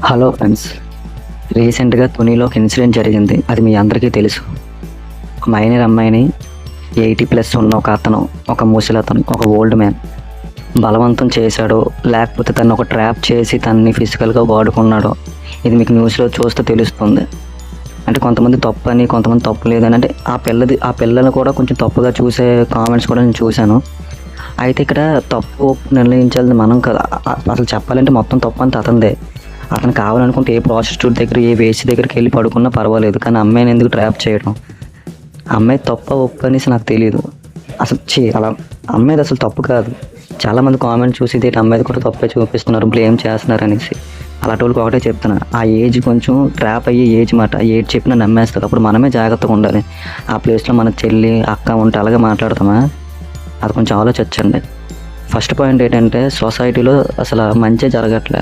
Hello friends, రీసెంట్గా తునిలో ఒక incident జరిగింది. అది మీ అందరికీ తెలుసు. ఒక మైనర్ అమ్మాయిని 80+ ఉన్న ఒక అతను, ఒక ముసలతను, ఒక ఓల్డ్ మ్యాన్ బలవంతం చేశాడో లేకపోతే తను ఒక ట్రాప్ చేసి తనని ఫిజికల్గా వాడుకున్నాడో ఇది మీకు న్యూస్లో చూస్తే తెలుస్తుంది. అంటే కొంతమంది తప్పు అని, కొంతమంది తప్పు లేదని, అంటే ఆ పిల్లలు కూడా కొంచెం తప్పుగా చూసే కామెంట్స్ కూడా నేను చూశాను. అయితే ఇక్కడ తప్పు నిర్ణయించాలని మనం కదా. అసలు చెప్పాలంటే మొత్తం తప్పు అంతా అతనిదే. అతను కావాలనుకుంటే ఏ ప్రాస్టిట్యూట్ దగ్గర, ఏ వేసి దగ్గరికి వెళ్ళి పడుకున్నా పర్వాలేదు, కానీ అమ్మాయిని ఎందుకు ట్రాప్ చేయడం? అమ్మాయి తప్ప ఒప్పు అనేసి నాకు తెలియదు. అసలు అలా అమ్మాయిది అసలు తప్పు కాదు. చాలామంది కామెంట్ చూసి ఇది అమ్మాయిది కూడా తప్పే చూపిస్తున్నారు, బ్లేమ్ చేస్తున్నారు అనేసి. అలాంటి వాళ్ళకి ఒకటే చెప్తున్నా, ఆ ఏజ్ కొంచెం ట్రాప్ అయ్యే ఏజ్ మాట. ఏజ్ చెప్పినా నమ్మేస్తారు. అప్పుడు మనమే జాగ్రత్తగా ఉండాలి. ఆ ప్లేస్లో మన చెల్లి, అక్క ఉంటే అలాగే మాట్లాడతామా? అది కొంచెం ఆలోచించండి. ఫస్ట్ పాయింట్ ఏంటంటే, సొసైటీలో అసలు మంచి జరగట్లే.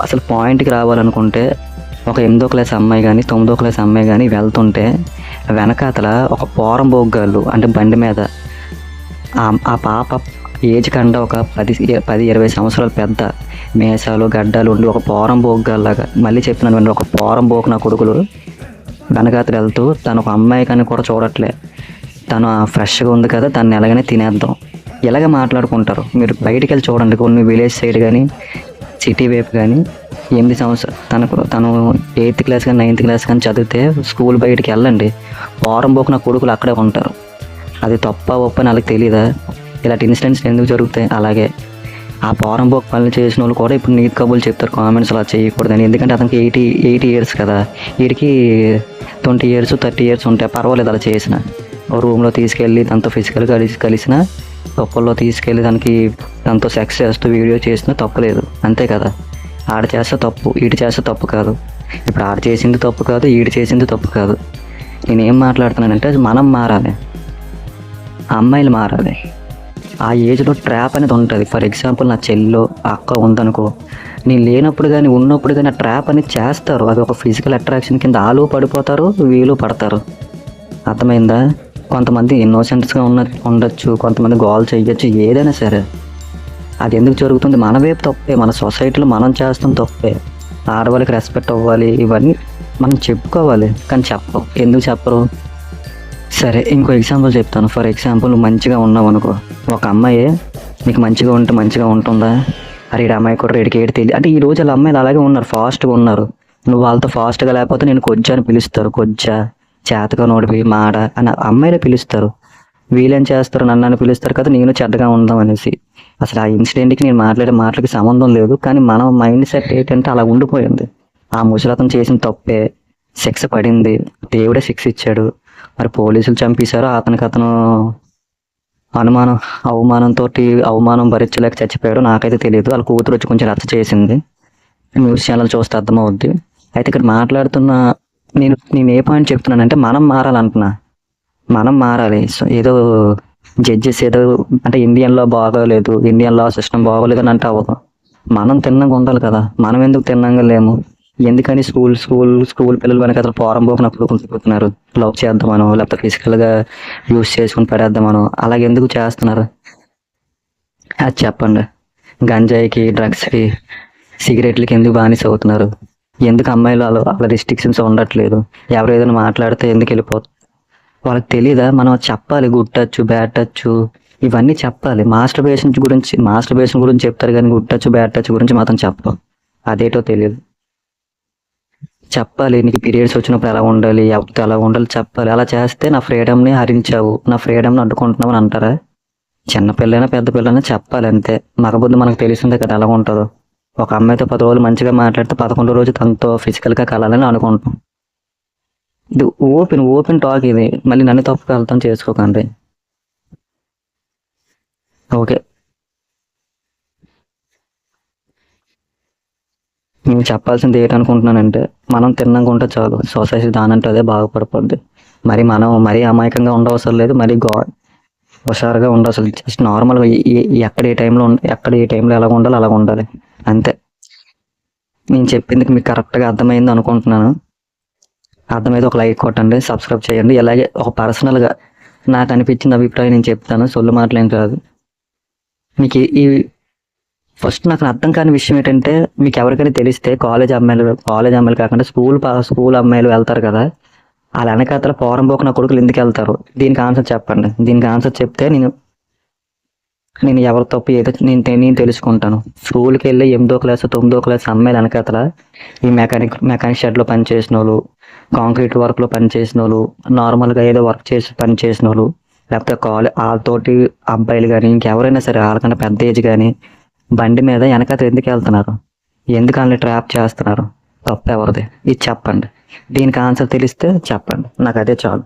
అసలు పాయింట్కి రావాలనుకుంటే, ఒక 8వ క్లాస్ అమ్మాయి కానీ 9వ క్లాస్ అమ్మాయి కానీ వెళ్తుంటే వెనకాతల ఒక పోరం బోగ్గాళ్ళు, అంటే బండి మీద ఆ పాప ఏజ్ కంటే ఒక 10-20 సంవత్సరాలు పెద్ద, మేసాలు గడ్డాలు ఉండి ఒక పోరం బోగ్గాల్లాగా, మళ్ళీ చెప్తున్నాను, ఒక పోరం బోకు నా కొడుకులు వెనకాతలు వెళ్తూ, తను ఒక అమ్మాయి కానీ కూడా చూడట్లే. తను ఫ్రెష్గా ఉంది కదా, తను ఎలాగనే తినేద్దాం, ఇలాగే మాట్లాడుకుంటారు. మీరు బయటికి వెళ్ళి చూడండి, కొన్ని విలేజ్ సైడ్ కానీ సిటీ వైపు కానీ 8 సంవత్సరాలు తను 8th క్లాస్ కానీ 9th క్లాస్ కానీ చదివితే స్కూల్ బయటికి వెళ్ళండి, వారం పోకు నా కొడుకులు అక్కడే ఉంటారు. అది తప్ప ఒప్ప అని వాళ్ళకి తెలియదా? ఇలాంటి ఇన్సిడెంట్స్ ఎందుకు జరుగుతాయి? అలాగే ఆ వారం పోకు పనులు చేసిన వాళ్ళు కూడా ఇప్పుడు నీతి కబుర్లు చెప్తారు కామెంట్స్, అలా చేయకూడదని. ఎందుకంటే అతనికి 80 ఇయర్స్ కదా, వీడికి 20 ఇయర్స్ 30 ఇయర్స్ ఉంటాయి. పర్వాలేదు అలా చేసిన. రూమ్లో తీసుకెళ్ళి తనతో ఫిజికల్గా కలిసిన, తప్పుల్లో తీసుకెళ్ళి తనతో సెక్స్ చేస్తూ వీడియో చేసినా తప్పులేదు, అంతే కదా. ఆడ చేస్తే తప్పు, ఈడు చేస్తే తప్పు కాదు. ఇప్పుడు ఆడ చేసింది తప్పు కాదు, ఈడు చేసింది తప్పు కాదు. నేనేం మాట్లాడుతున్నానంటే, మనం మారాలి, అమ్మాయిలు మారాలి. ఆ ఏజ్లో ట్రాప్ అనేది ఉంటుంది. ఫర్ ఎగ్జాంపుల్, నా చెల్లో అక్క ఉందనుకో, నేను లేనప్పుడు కానీ ఉన్నప్పుడు కానీ ఆ ట్రాప్ అనేది చేస్తారు. అది ఒక ఫిజికల్ అట్రాక్షన్ కింద ఆలు పడిపోతారు, వీళ్ళు పడతారు. అర్థమైందా? కొంతమంది ఇన్నోసెంట్స్గా ఉండొచ్చు, కొంతమంది గోల్ చేయొచ్చు, ఏదైనా సరే. అది ఎందుకు జరుగుతుంది? మన వైపు తప్పే, మన సొసైటీలో మనం చేస్తాం తప్పే. ఆడవాళ్ళకి రెస్పెక్ట్ అవ్వాలి, ఇవన్నీ మనం చెప్పుకోవాలి, కానీ చెప్పరు. ఎందుకు చెప్పరు? సరే, ఇంకో ఎగ్జాంపుల్ చెప్తాను. ఫర్ ఎగ్జాంపుల్, నువ్వు మంచిగా ఉన్నావు అనుకో, ఒక అమ్మాయి నీకు మంచిగా ఉంటే మంచిగా ఉంటుందా? అరే ఈ అమ్మాయి కూడా ఏడికి తెలియదు అంటే. ఈ రోజు వాళ్ళ అమ్మాయిలు అలాగే ఉన్నారు, ఫాస్ట్గా ఉన్నారు. నువ్వు వాళ్ళతో ఫాస్ట్గా లేకపోతే నేను కొజ్జా అని పిలుస్తారు. కొజ్జా, చేతగా నోడిపోయి మాడ అని అమ్మాయిలే పిలుస్తారు. వీళ్ళేం చేస్తారు, నన్ను పిలుస్తారు కదా, నేను చెడ్డగా ఉందాం అనేసి. అసలు ఆ ఇన్సిడెంట్కి నేను మాట్లాడే మాటలకి సంబంధం లేదు, కానీ మన మైండ్ సెట్ ఏంటంటే అలా ఉండిపోయింది. ఆ ముసలతను చేసిన తప్పే, శిక్ష పడింది, దేవుడే శిక్ష ఇచ్చాడు. మరి పోలీసులు చంపేశారు, అతను అవమానం భరించలేక చచ్చిపోయాడు. నాకైతే తెలియదు. వాళ్ళ కూతురు వచ్చి కొంచెం రచ్చ చేసింది, న్యూస్ ఛానల్ చూస్తే అర్థమవుద్ది. అయితే ఇక్కడ మాట్లాడుతున్న నేను ఏ పాయింట్ చెప్తున్నానంటే, మనం మారాలంటున్నా. మనం మారాలి. సో ఏదో జడ్జెస్ ఏదో అంటే ఇండియన్లో బాగోలేదు, ఇండియన్ లా సిస్టమ్ బాగోలేదు అని అంటే అవ్వదు. మనం తిన్నంగా ఉండాలి కదా. మనం ఎందుకు తిన్నంగా లేము? ఎందుకని స్కూల్ పిల్లలు వెనక అసలు పోరం పోకున్నప్పుడు తిరుగుతున్నారు, లవ్ చేద్దామనో లేకపోతే ఫిజికల్గా యూస్ చేసుకుని పడేద్దామనో, అలాగే ఎందుకు చేస్తున్నారు? అది చెప్పండి. గంజాయికి, డ్రగ్స్కి, సిగరెట్లకి ఎందుకు బానిస అవుతున్నారు? ఎందుకు అమ్మాయిలు వాళ్ళ రిస్ట్రిక్షన్స్ ఉండట్లేదు? ఎవరు ఏదైనా మాట్లాడితే ఎందుకు వెళ్ళిపోతుంది? వాళ్ళకి తెలీదా? మనం చెప్పాలి. గుడ్ టచ్, బ్యాడ్ టచ్, ఇవన్నీ చెప్పాలి. మాస్టర్బేషన్ గురించి చెప్తారు, కానీ గుడ్ టచ్, బ్యాడ్ టచ్ గురించి మాత్రం చెప్పం. అదేటో తెలియదు. చెప్పాలి. నీకు పీరియడ్స్ వచ్చినప్పుడు ఎలా ఉండాలి, ఎవరితో ఎలా ఉండాలి చెప్పాలి. అలా చేస్తే నా ఫ్రీడమ్ని హరించావు, నా ఫ్రీడమ్ని అడ్డుకుంటున్నావు అని అంటారా? చిన్నపిల్లైనా పెద్ద పిల్లైనా చెప్పాలి, అంతే. మగబుద్ధి మనకు తెలిసిందే కదా ఎలా ఉంటుందో. ఒక అమ్మాయితో 10 రోజులు మంచిగా మాట్లాడితే 11వ రోజు తనతో ఫిజికల్గా కలాలని అనుకుంటాం. ఇది ఓపెన్ టాక్. ఇది మళ్ళీ నన్ను తప్పుగా అర్థం చేసుకోకండి, ఓకే? నేను చెప్పాల్సింది ఏంటనుకుంటున్నానంటే, మనం తిన్నాక ఉంటే చాలు, సొసైటీ దానంటే అదే బాగుపడిపోద్ది. మరీ అమాయకంగా ఉండవసరం లేదు, మరీ హుషారుగా ఉండవసరం. జస్ట్ నార్మల్గా ఎక్కడ ఏ టైంలో ఎలా ఉండాలో అలా ఉండాలి, అంతే. నేను చెప్పింది మీకు కరెక్ట్గా అర్థమైంది అనుకుంటున్నాను. అర్థమైతే ఒక లైక్ కొట్టండి, సబ్స్క్రైబ్ చేయండి. అలాగే ఒక పర్సనల్గా నాకు అనిపించిన అభిప్రాయం నేను చెప్తాను, సొల్లు మాటలేం కాదు. మీకు ఫస్ట్ నాకు అర్థం కాని విషయం ఏంటంటే, మీకు ఎవరికైనా తెలిస్తే కాలేజ్ అమ్మాయిలు కాకుండా స్కూల్ అమ్మాయిలు వెళ్తారు కదా, వాళ్ళ వెనకాతల పోరంబోకు నా కొడుకులు ఎందుకు వెళ్తారు? దీనికి ఆన్సర్ చెప్పండి. దీనికి ఆన్సర్ చెప్తే నేను ఎవరి తప్పు ఏదో నేను తెలుసుకుంటాను. స్కూల్కి వెళ్ళి 8వ క్లాస్ 9వ క్లాస్ అమ్మాయిలు వెనకాతల ఈ మెకానిక్ షెడ్లో పనిచేసిన వాళ్ళు, కాంక్రీట్ వర్క్లో పనిచేసిన వాళ్ళు, నార్మల్గా ఏదో వర్క్ చేసి పనిచేసిన వాళ్ళు, లేకపోతే వాళ్ళతోటి అబ్బాయిలు కానీ ఇంకెవరైనా సరే వాళ్ళకన్నా పెద్ద ఏజ్ కానీ బండి మీద వెనకాతల ఎందుకు వెళ్తున్నారు? ఎందుకు వాళ్ళని ట్రాప్ చేస్తున్నారు? తప్పు ఎవరిది? ఇది చెప్పండి. దీనికి ఆన్సర్ తెలిస్తే చెప్పండి, నాకు అదే చాలు.